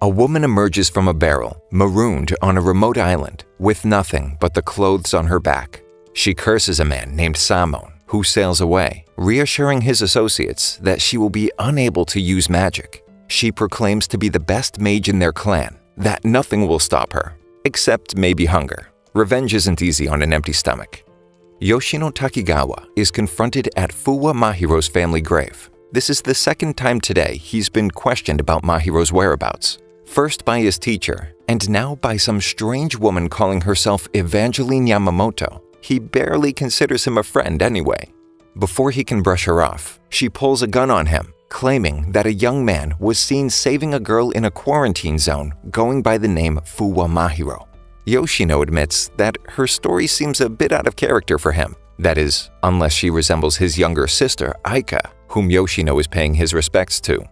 A woman emerges from a barrel, marooned on a remote island, with nothing but the clothes on her back. She curses a man named Samon, who sails away, reassuring his associates that she will be unable to use magic. She proclaims to be the best mage in their clan, that nothing will stop her, except maybe hunger. Revenge isn't easy on an empty stomach. Yoshino Takigawa is confronted at Fuwa Mahiro's family grave. This is the second time today he's been questioned about Mahiro's whereabouts. First by his teacher, and now by some strange woman calling herself Evangeline Yamamoto. He barely considers him a friend anyway. Before he can brush her off, she pulls a gun on him, claiming that a young man was seen saving a girl in a quarantine zone going by the name Fuwa Mahiro. Yoshino admits that her story seems a bit out of character for him. That is, unless she resembles his younger sister, Aika, whom Yoshino is paying his respects to.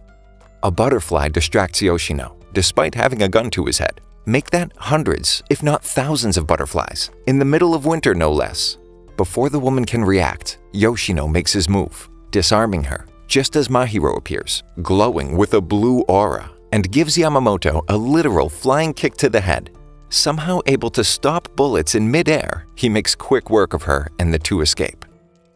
A butterfly distracts Yoshino, despite having a gun to his head. Make that hundreds, if not thousands of butterflies, in the middle of winter no less. Before the woman can react, Yoshino makes his move, disarming her, just as Mahiro appears, glowing with a blue aura, and gives Yamamoto a literal flying kick to the head. Somehow able to stop bullets in midair, he makes quick work of her and the two escape.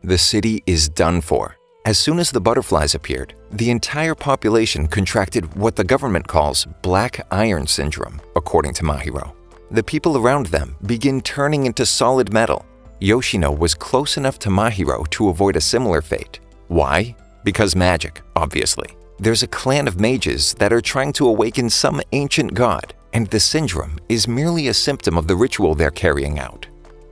The city is done for. As soon as the butterflies appeared, the entire population contracted what the government calls black iron syndrome, according to Mahiro. The people around them begin turning into solid metal. Yoshino was close enough to Mahiro to avoid a similar fate. Why? Because magic, obviously. There's a clan of mages that are trying to awaken some ancient god, and the syndrome is merely a symptom of the ritual they're carrying out.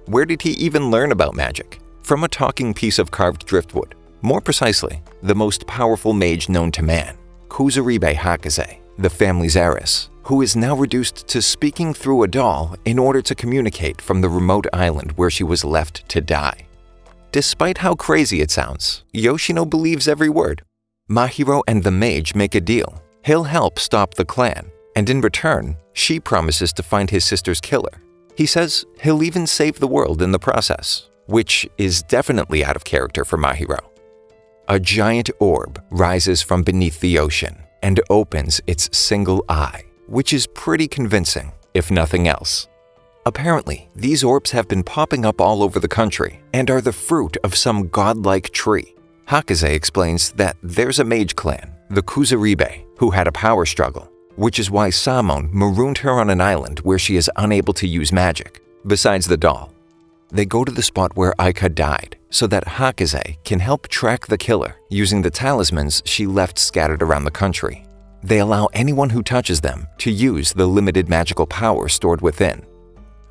Where did he even learn about magic? From a talking piece of carved driftwood. More precisely, the most powerful mage known to man, Kuzuribe Hakaze, the family's heiress, who is now reduced to speaking through a doll in order to communicate from the remote island where she was left to die. Despite how crazy it sounds, Yoshino believes every word. Mahiro and the mage make a deal. He'll help stop the clan, and in return, she promises to find his sister's killer. He says he'll even save the world in the process, which is definitely out of character for Mahiro. A giant orb rises from beneath the ocean and opens its single eye, which is pretty convincing, if nothing else. Apparently, these orbs have been popping up all over the country and are the fruit of some godlike tree. Hakaze explains that there's a mage clan, the Kuzuribe, who had a power struggle, which is why Samon marooned her on an island where she is unable to use magic, besides the doll. They go to the spot where Aika died so that Hakaze can help track the killer using the talismans she left scattered around the country. They allow anyone who touches them to use the limited magical power stored within.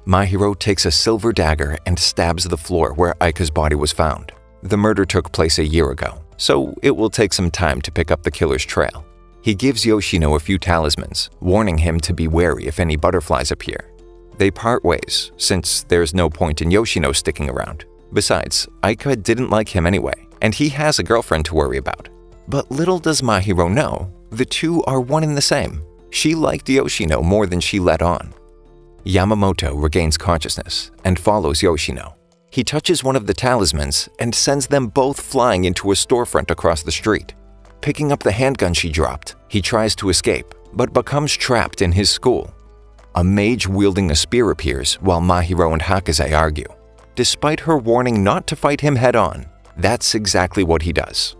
Mahiro takes a silver dagger and stabs the floor where Aika's body was found. The murder took place a year ago, so it will take some time to pick up the killer's trail. He gives Yoshino a few talismans, warning him to be wary if any butterflies appear. They part ways, since there's no point in Yoshino sticking around. Besides, Aika didn't like him anyway, and he has a girlfriend to worry about. But little does Mahiro know, the two are one and the same. She liked Yoshino more than she let on. Yamamoto regains consciousness and follows Yoshino. He touches one of the talismans and sends them both flying into a storefront across the street. Picking up the handgun she dropped, he tries to escape, but becomes trapped in his school. A mage wielding a spear appears while Mahiro and Hakaze argue. Despite her warning not to fight him head-on, that's exactly what he does.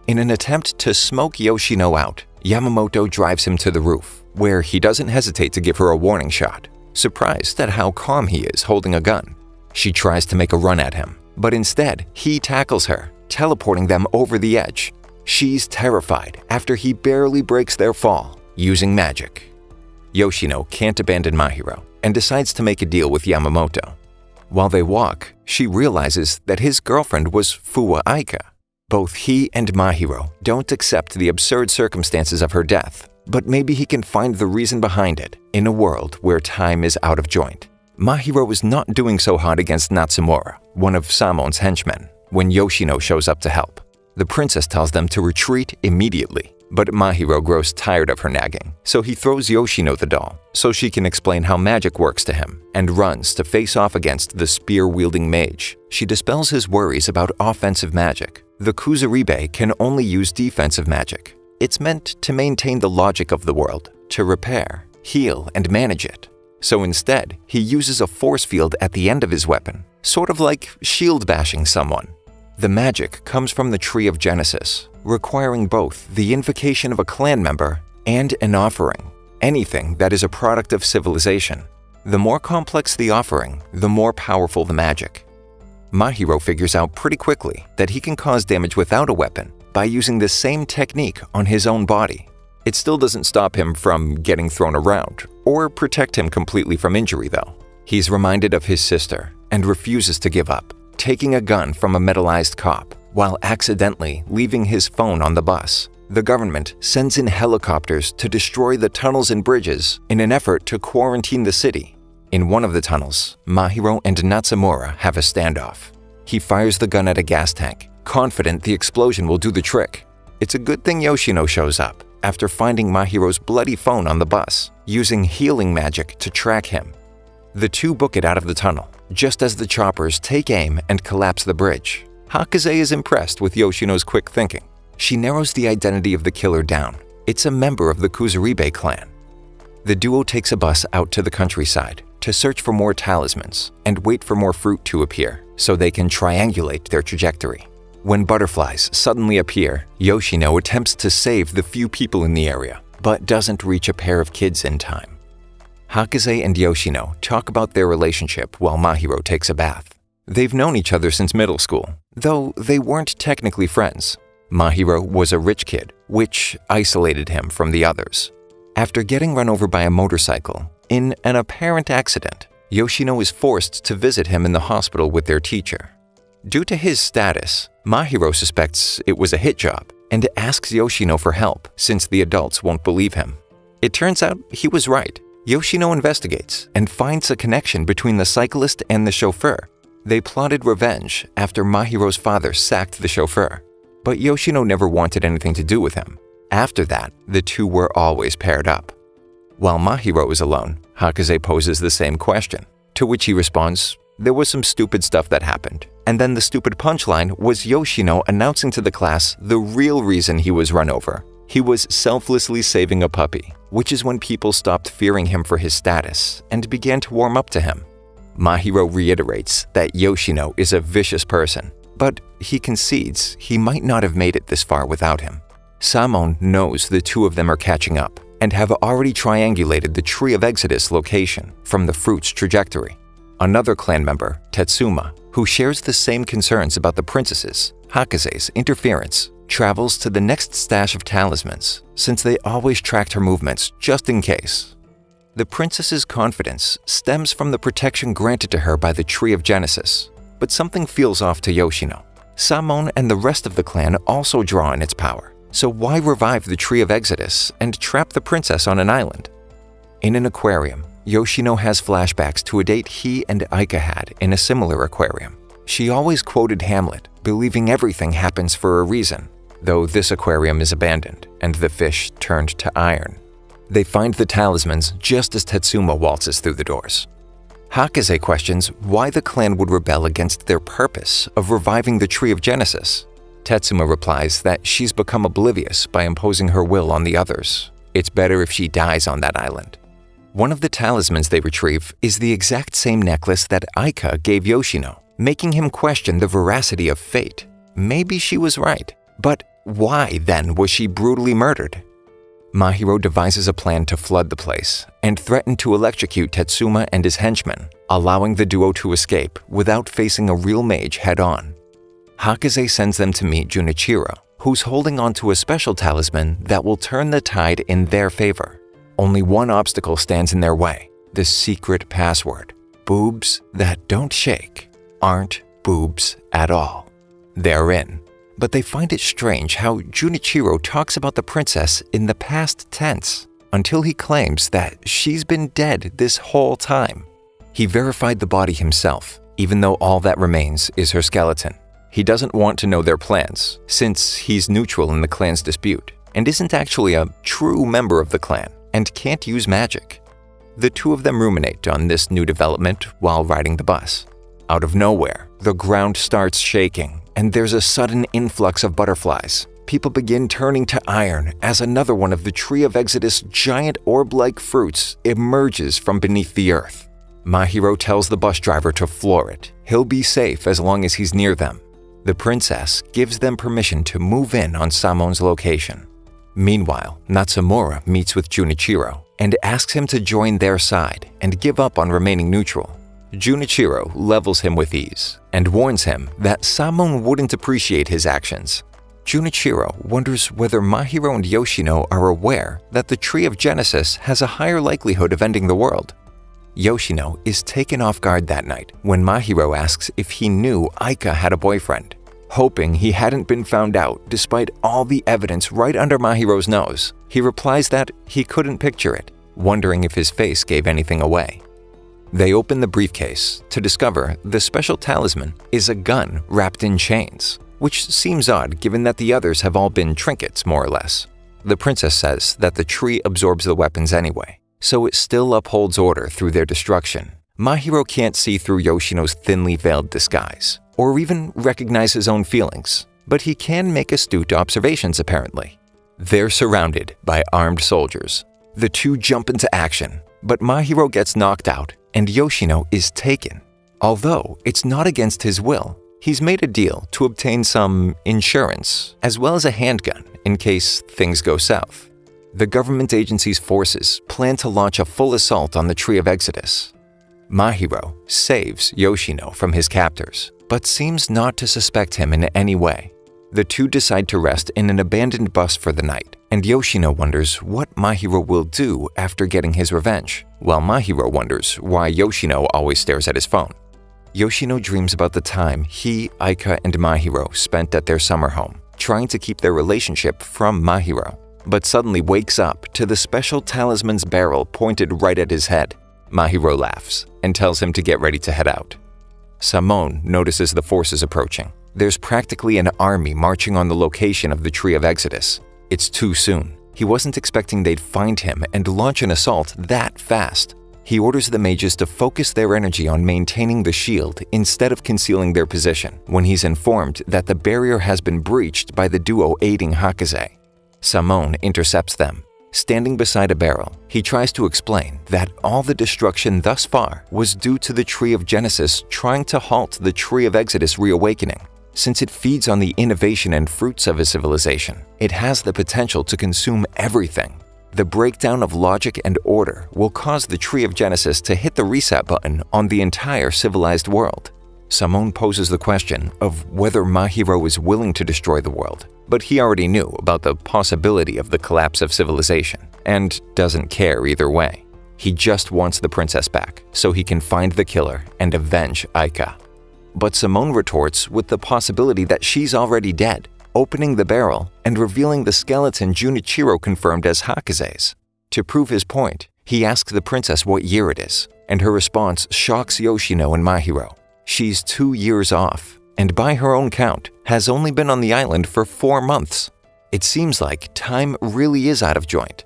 In an attempt to smoke Yoshino out, Yamamoto drives him to the roof, where he doesn't hesitate to give her a warning shot, surprised at how calm he is holding a gun. She tries to make a run at him, but instead, he tackles her, teleporting them over the edge. She's terrified after he barely breaks their fall, using magic. Yoshino can't abandon Mahiro and decides to make a deal with Yamamoto. While they walk, she realizes that his girlfriend was Fuwa Aika. Both he and Mahiro don't accept the absurd circumstances of her death, but maybe he can find the reason behind it in a world where time is out of joint. Mahiro is not doing so hot against Natsumura, one of Samon's henchmen, when Yoshino shows up to help. The princess tells them to retreat immediately, but Mahiro grows tired of her nagging, so he throws Yoshino the doll so she can explain how magic works to him and runs to face off against the spear-wielding mage. She dispels his worries about offensive magic. The Kuzuribe can only use defensive magic. It's meant to maintain the logic of the world, to repair, heal, and manage it. So instead, he uses a force field at the end of his weapon, sort of like shield bashing someone. The magic comes from the Tree of Genesis, requiring both the invocation of a clan member and an offering, anything that is a product of civilization. The more complex the offering, the more powerful the magic. Mahiro figures out pretty quickly that he can cause damage without a weapon by using the same technique on his own body. It still doesn't stop him from getting thrown around or protect him completely from injury though. He's reminded of his sister and refuses to give up, taking a gun from a metallized cop while accidentally leaving his phone on the bus. The government sends in helicopters to destroy the tunnels and bridges in an effort to quarantine the city. In one of the tunnels, Mahiro and Natsumura have a standoff. He fires the gun at a gas tank, confident the explosion will do the trick. It's a good thing Yoshino shows up after finding Mahiro's bloody phone on the bus, using healing magic to track him. The two book it out of the tunnel, just as the choppers take aim and collapse the bridge. Hakaze is impressed with Yoshino's quick thinking. She narrows the identity of the killer down. It's a member of the Kuzuribe clan. The duo takes a bus out to the countryside to search for more talismans and wait for more fruit to appear so they can triangulate their trajectory. When butterflies suddenly appear, Yoshino attempts to save the few people in the area, but doesn't reach a pair of kids in time. Hakaze and Yoshino talk about their relationship while Mahiro takes a bath. They've known each other since middle school, though they weren't technically friends. Mahiro was a rich kid, which isolated him from the others. After getting run over by a motorcycle, in an apparent accident, Yoshino is forced to visit him in the hospital with their teacher. Due to his status, Mahiro suspects it was a hit job and asks Yoshino for help since the adults won't believe him. It turns out he was right. Yoshino investigates and finds a connection between the cyclist and the chauffeur. They plotted revenge after Mahiro's father sacked the chauffeur, but Yoshino never wanted anything to do with him. After that, the two were always paired up. While Mahiro is alone, Hakaze poses the same question, to which he responds, "There was some stupid stuff that happened." And then the stupid punchline was Yoshino announcing to the class the real reason he was run over. He was selflessly saving a puppy, which is when people stopped fearing him for his status and began to warm up to him. Mahiro reiterates that Yoshino is a vicious person, but he concedes he might not have made it this far without him. Samon knows the two of them are catching up and have already triangulated the Tree of Exodus location from the fruit's trajectory. Another clan member, Tetsuma, who shares the same concerns about the princesses, Hakaze's interference, travels to the next stash of talismans since they always tracked her movements just in case. The princess's confidence stems from the protection granted to her by the Tree of Genesis, but something feels off to Yoshino. Samon and the rest of the clan also draw on its power, so why revive the Tree of Exodus and trap the princess on an island? In an aquarium, Yoshino has flashbacks to a date he and Aika had in a similar aquarium. She always quoted Hamlet, believing everything happens for a reason, though this aquarium is abandoned and the fish turned to iron. They find the talismans just as Tetsuma waltzes through the doors. Hakaze questions why the clan would rebel against their purpose of reviving the Tree of Genesis. Tetsuma replies that she's become oblivious by imposing her will on the others. It's better if she dies on that island. One of the talismans they retrieve is the exact same necklace that Aika gave Yoshino, making him question the veracity of fate. Maybe she was right, but why then was she brutally murdered? Mahiro devises a plan to flood the place and threaten to electrocute Tetsuma and his henchmen, allowing the duo to escape without facing a real mage head-on. Hakaze sends them to meet Junichiro, who's holding onto a special talisman that will turn the tide in their favor. Only one obstacle stands in their way, the secret password. Boobs that don't shake aren't boobs at all. They're in. But they find it strange how Junichiro talks about the princess in the past tense until he claims that she's been dead this whole time. He verified the body himself, even though all that remains is her skeleton. He doesn't want to know their plans, since he's neutral in the clan's dispute and isn't actually a true member of the clan and can't use magic. The two of them ruminate on this new development while riding the bus. Out of nowhere, the ground starts shaking and there's a sudden influx of butterflies. people begin turning to iron as another one of the Tree of Exodus' giant orb-like fruits emerges from beneath the earth. Mahiro tells the bus driver to floor it. He'll be safe as long as he's near them. The princess gives them permission to move in on Samon's location. Meanwhile, Natsumura meets with Junichiro and asks him to join their side and give up on remaining neutral. Junichiro levels him with ease and warns him that Samon wouldn't appreciate his actions. Junichiro wonders whether Mahiro and Yoshino are aware that the Tree of Genesis has a higher likelihood of ending the world. Yoshino is taken off guard that night when Mahiro asks if he knew Aika had a boyfriend. Hoping he hadn't been found out despite all the evidence right under Mahiro's nose, he replies that he couldn't picture it, wondering if his face gave anything away. They open the briefcase to discover the special talisman is a gun wrapped in chains, which seems odd given that the others have all been trinkets more or less. The princess says that the tree absorbs the weapons anyway, so it still upholds order through their destruction. Mahiro can't see through Yoshino's thinly veiled disguise, or even recognize his own feelings, but he can make astute observations apparently. They're surrounded by armed soldiers. The two jump into action, but Mahiro gets knocked out and Yoshino is taken. Although it's not against his will, he's made a deal to obtain some insurance, as well as a handgun in case things go south. The government agency's forces plan to launch a full assault on the Tree of Exodus. Mahiro saves Yoshino from his captors, but seems not to suspect him in any way. The two decide to rest in an abandoned bus for the night, and Yoshino wonders what Mahiro will do after getting his revenge, while Mahiro wonders why Yoshino always stares at his phone. Yoshino dreams about the time he, Aika, and Mahiro spent at their summer home, trying to keep their relationship from Mahiro, but suddenly wakes up to the special talisman's barrel pointed right at his head. Mahiro laughs and tells him to get ready to head out. Samon notices the forces approaching. There's practically an army marching on the location of the Tree of Exodus. It's too soon. He wasn't expecting they'd find him and launch an assault that fast. He orders the mages to focus their energy on maintaining the shield instead of concealing their position when he's informed that the barrier has been breached by the duo aiding Hakaze. Samon intercepts them. Standing beside a barrel, he tries to explain that all the destruction thus far was due to the Tree of Genesis trying to halt the Tree of Exodus reawakening. Since it feeds on the innovation and fruits of a civilization, it has the potential to consume everything. The breakdown of logic and order will cause the Tree of Genesis to hit the reset button on the entire civilized world. Samon poses the question of whether Mahiro is willing to destroy the world, but he already knew about the possibility of the collapse of civilization and doesn't care either way. He just wants the princess back so he can find the killer and avenge Aika. But Samon retorts with the possibility that she's already dead, opening the barrel and revealing the skeleton Junichiro confirmed as Hakaze's. To prove his point, he asks the princess what year it is, and her response shocks Yoshino and Mahiro. She's 2 years off, and by her own count, has only been on the island for 4 months. It seems like time really is out of joint.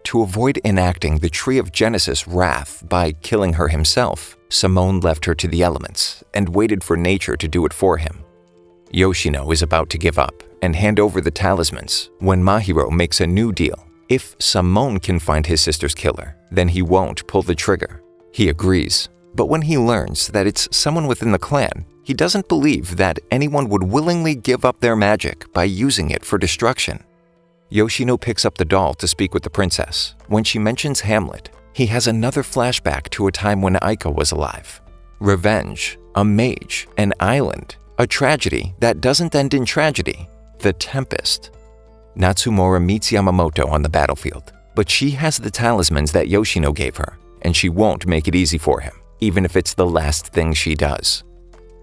To avoid enacting the Tree of Genesis' wrath by killing her himself, Samon left her to the elements and waited for nature to do it for him. Yoshino is about to give up and hand over the talismans when Mahiro makes a new deal. If Samon can find his sister's killer, then he won't pull the trigger. He agrees, but when he learns that it's someone within the clan, he doesn't believe that anyone would willingly give up their magic by using it for destruction. Yoshino picks up the doll to speak with the princess. When she mentions Hamlet, he has another flashback to a time when Aika was alive. Revenge, a mage, an island, a tragedy that doesn't end in tragedy, the Tempest. Natsumura meets Yamamoto on the battlefield, but she has the talismans that Yoshino gave her, and she won't make it easy for him, even if it's the last thing she does.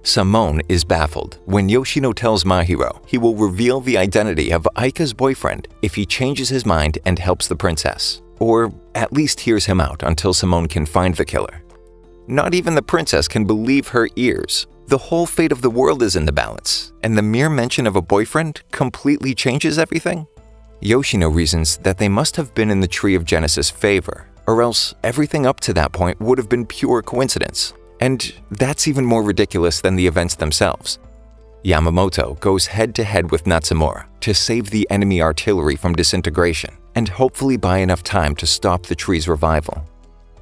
Samon is baffled when Yoshino tells Mahiro he will reveal the identity of Aika's boyfriend if he changes his mind and helps the princess, or at least hears him out until Samon can find the killer. Not even the princess can believe her ears. The whole fate of the world is in the balance, and the mere mention of a boyfriend completely changes everything? Yoshino reasons that they must have been in the Tree of Genesis' favor, or else everything up to that point would have been pure coincidence. And that's even more ridiculous than the events themselves. Yamamoto goes head-to-head with Natsumura to save the enemy artillery from disintegration and hopefully buy enough time to stop the tree's revival.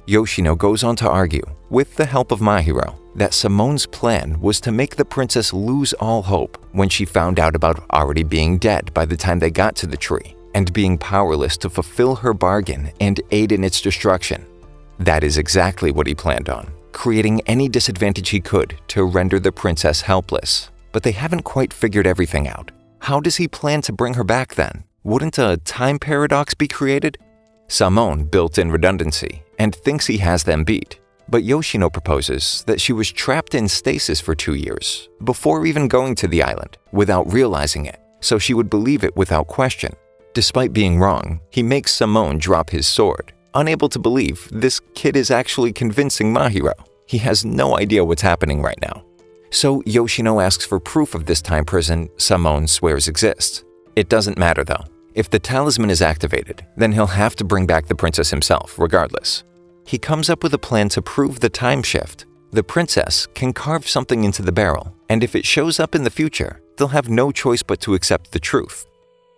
Yoshino goes on to argue, with the help of Mahiro, that Simone's plan was to make the princess lose all hope when she found out about already being dead by the time they got to the tree and being powerless to fulfill her bargain and aid in its destruction. That is exactly what he planned on, creating any disadvantage he could to render the princess helpless. But they haven't quite figured everything out. How does he plan to bring her back then? Wouldn't a time paradox be created? Samon built in redundancy and thinks he has them beat, but Yoshino proposes that she was trapped in stasis for 2 years before even going to the island without realizing it, so she would believe it without question. Despite being wrong, he makes Samon drop his sword, unable to believe this kid is actually convincing Mahiro. He has no idea what's happening right now. So Yoshino asks for proof of this time prison Samon swears exists. It doesn't matter though. If the talisman is activated, then he'll have to bring back the princess himself regardless. He comes up with a plan to prove the time shift. The princess can carve something into the barrel, and if it shows up in the future, they'll have no choice but to accept the truth.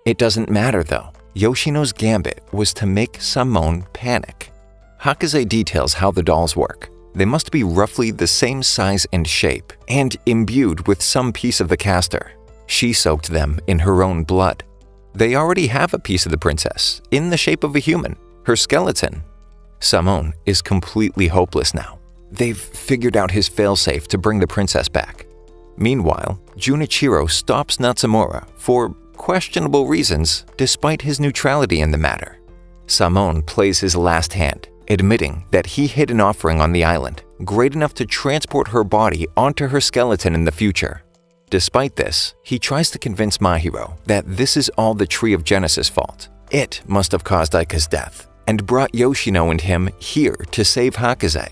It doesn't matter though. Yoshino's gambit was to make Samon panic. Hakaze details how the dolls work. They must be roughly the same size and shape, and imbued with some piece of the caster. She soaked them in her own blood. They already have a piece of the princess, in the shape of a human, her skeleton. Samon is completely hopeless now. They've figured out his failsafe to bring the princess back. Meanwhile, Junichiro stops Natsumura for questionable reasons despite his neutrality in the matter. Samon plays his last hand, admitting that he hid an offering on the island, great enough to transport her body onto her skeleton in the future. Despite this, he tries to convince Mahiro that this is all the Tree of Genesis' fault. It must have caused Aika's death, and brought Yoshino and him here to save Hakaze.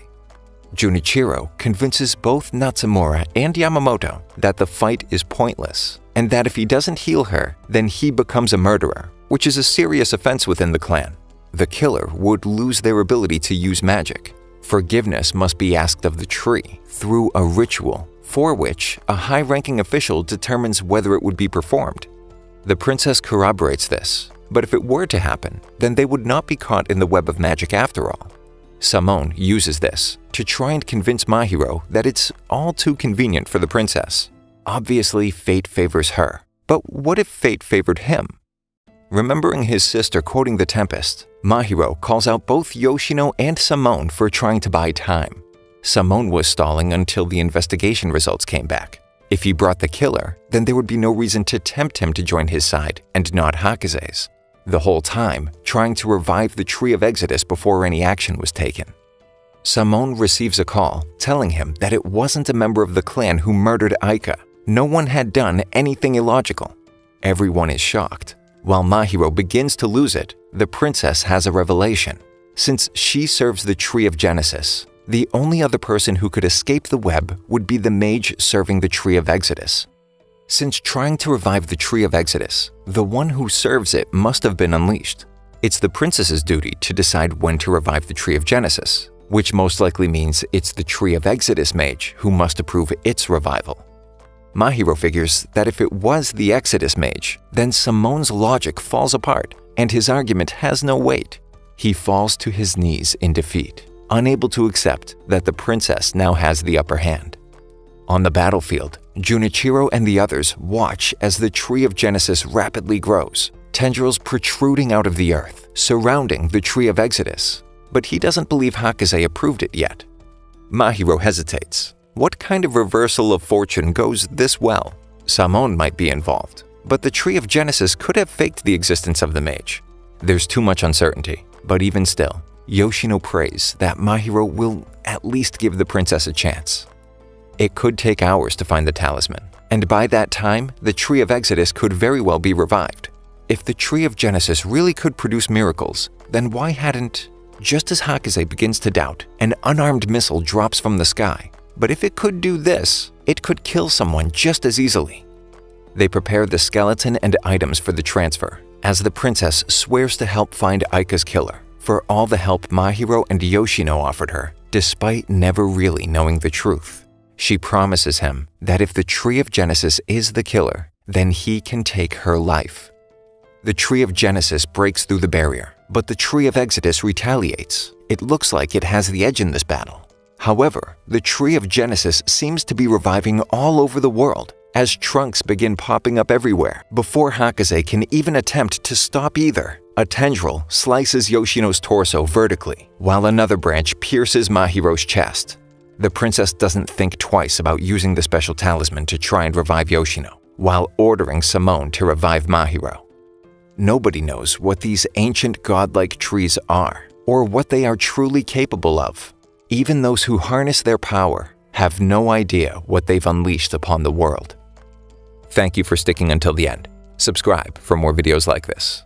Junichiro convinces both Natsumura and Yamamoto that the fight is pointless, and that if he doesn't heal her, then he becomes a murderer, which is a serious offense within the clan. The killer would lose their ability to use magic. Forgiveness must be asked of the tree through a ritual, for which a high-ranking official determines whether it would be performed. The princess corroborates this, but if it were to happen, then they would not be caught in the web of magic after all. Samon uses this to try and convince Mahiro that it's all too convenient for the princess. Obviously, fate favors her, but what if fate favored him? Remembering his sister quoting the Tempest, Mahiro calls out both Yoshino and Samon for trying to buy time. Samon was stalling until the investigation results came back. If he brought the killer, then there would be no reason to tempt him to join his side and not Hakaze's. The whole time, trying to revive the Tree of Exodus before any action was taken. Samon receives a call telling him that it wasn't a member of the clan who murdered Aika. No one had done anything illogical. Everyone is shocked. While Mahiro begins to lose it, the princess has a revelation. Since she serves the Tree of Genesis, the only other person who could escape the web would be the mage serving the Tree of Exodus. Since trying to revive the Tree of Exodus, the one who serves it must have been unleashed. It's the princess's duty to decide when to revive the Tree of Genesis, which most likely means it's the Tree of Exodus mage who must approve its revival. Mahiro figures that if it was the Exodus mage, then Samon's logic falls apart and his argument has no weight. He falls to his knees in defeat, unable to accept that the princess now has the upper hand. On the battlefield, Junichiro and the others watch as the Tree of Genesis rapidly grows, tendrils protruding out of the earth, surrounding the Tree of Exodus. But he doesn't believe Hakaze approved it yet. Mahiro hesitates. What kind of reversal of fortune goes this well? Samon might be involved, but the Tree of Genesis could have faked the existence of the mage. There's too much uncertainty, but even still, Yoshino prays that Mahiro will at least give the princess a chance. It could take hours to find the talisman, and by that time, the Tree of Exodus could very well be revived. If the Tree of Genesis really could produce miracles, then why hadn't... Just as Hakaze begins to doubt, an unarmed missile drops from the sky. But if it could do this, it could kill someone just as easily. They prepare the skeleton and items for the transfer, as the princess swears to help find Aika's killer, for all the help Mahiro and Yoshino offered her, despite never really knowing the truth. She promises him that if the Tree of Genesis is the killer, then he can take her life. The Tree of Genesis breaks through the barrier, but the Tree of Exodus retaliates. It looks like it has the edge in this battle. However, the Tree of Genesis seems to be reviving all over the world as trunks begin popping up everywhere before Hakaze can even attempt to stop either. A tendril slices Yoshino's torso vertically, while another branch pierces Mahiro's chest. The princess doesn't think twice about using the special talisman to try and revive Yoshino, while ordering Simone to revive Mahiro. Nobody knows what these ancient godlike trees are, or what they are truly capable of. Even those who harness their power have no idea what they've unleashed upon the world. Thank you for sticking until the end. Subscribe for more videos like this.